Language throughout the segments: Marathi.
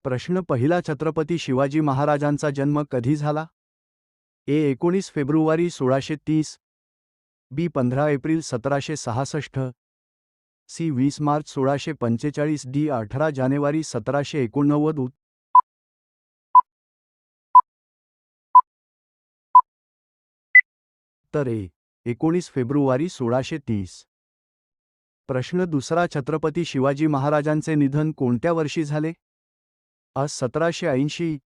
प्रश्न पहिला छत्रपती शिवाजी महाराजांचा जन्म कधी झाला? ए 19 फेब्रुवारी 1630, बी 15 एप्रिल 1766, सी 20 मार्च 1645, डी 18 जानेवारी 1789. उत्तर ए 19 फेब्रुवारी 1630. प्रश्न दुसरा छत्रपती शिवाजी महाराजांचे निधन कोणत्या वर्षी झाले? अ 1780,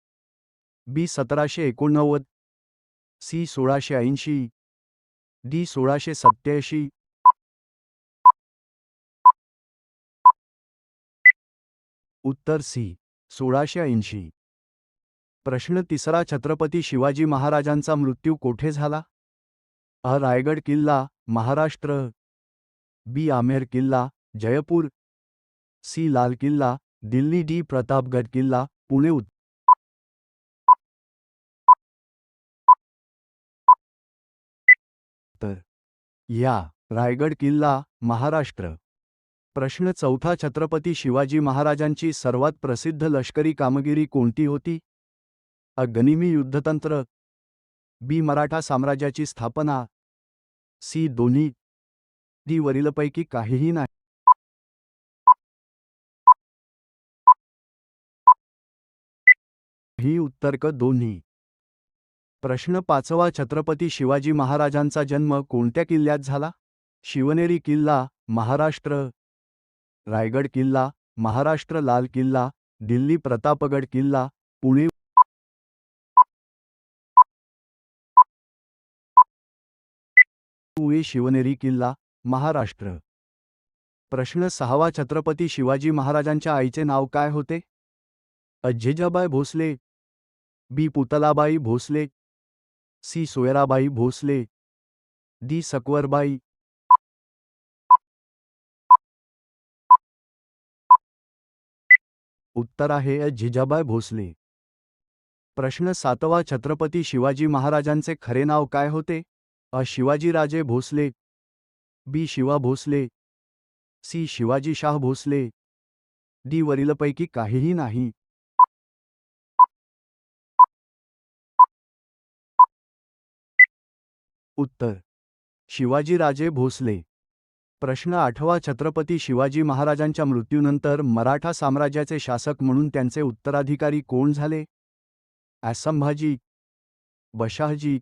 बी 1789, सी 1680, डी 1687. उत्तर सी 1680. प्रश्न तिसरा छत्रपती शिवाजी महाराजांचा मृत्यू कोठे झाला? अ रायगड किल्ला, महाराष्ट्र, बी आमेर किल्ला, जयपूर, सी लाल किल्ला, दिल्ली, डी प्रतापगड किल्ला, पुणे. उत्तर या रायगड किल्ला, महाराष्ट्र. प्रश्न चौथा छत्रपती शिवाजी महाराजांची सर्वात प्रसिद्ध लष्करी कामगिरी कोणती होती? अ गनिमी युद्धतंत्र, बी मराठा साम्राज्याची स्थापना, सी दोन्ही, डी वरीलपैकी काहीही नाही. ही उत्तर क दोन्ही. प्रश्न पाचवा छत्रपती शिवाजी महाराजांचा जन्म कोणत्या किल्ल्यात झाला? शिवनेरी किल्ला, महाराष्ट्र, रायगड किल्ला, महाराष्ट्र, लाल किल्ला, दिल्ली प्रतापगड किल्ला, पुणे. पुणे शिवनेरी किल्ला, महाराष्ट्र. प्रश्न सहावा छत्रपती शिवाजी महाराजांच्या आईचे नाव काय होते? अ जिजाबाई भोसले, बी पुतलाबाई भोसले, सी सोयराबाई भोसले, डी सकवरबाई. उत्तर आहे अ जिजाबाई भोसले. प्रश्न सातवा छत्रपती शिवाजी महाराजांचे खरे नाव काय होते? अ शिवाजीराजे भोसले, बी शिवा भोसले, सी शिवाजी शाह भोसले, डी वरीलपैकी काहीही नाही. उत्तर शिवाजीराजे भोसले. प्रश्न आठवा छत्रपती शिवाजी महाराजांच्या मृत्यूनंतर मराठा साम्राज्याचे शासक म्हणून त्यांचे उत्तराधिकारी कोण झाले? अ संभाजी, बशाहजी,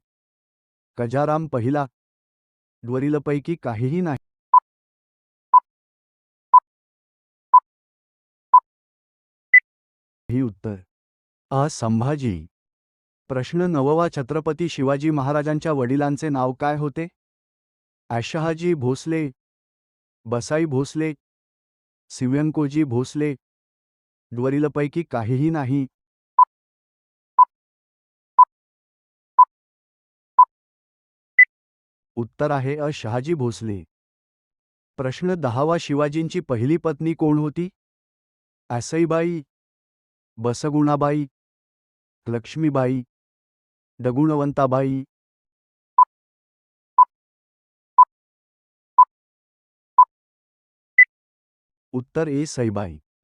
कजाराम पहिला, वरीलपैकी काहीही नाही. ही उत्तर अ संभाजी. प्रश्न नववा छत्रपती शिवाजी महाराजांच्या वडिलांचे नाव काय होते? अ शहाजी भोसले, बसाई भोसले, शिवंकोजी भोसले, वरीलपैकी काहीही नाही. उत्तर आहे अ शहाजी भोसले. प्रश्न दहावा शिवाजींची पहिली पत्नी कोण होती? सईबाई, बसगुणाबाई, लक्ष्मीबाई, डगुणवंताबाई. उत्तर ए सईबाई.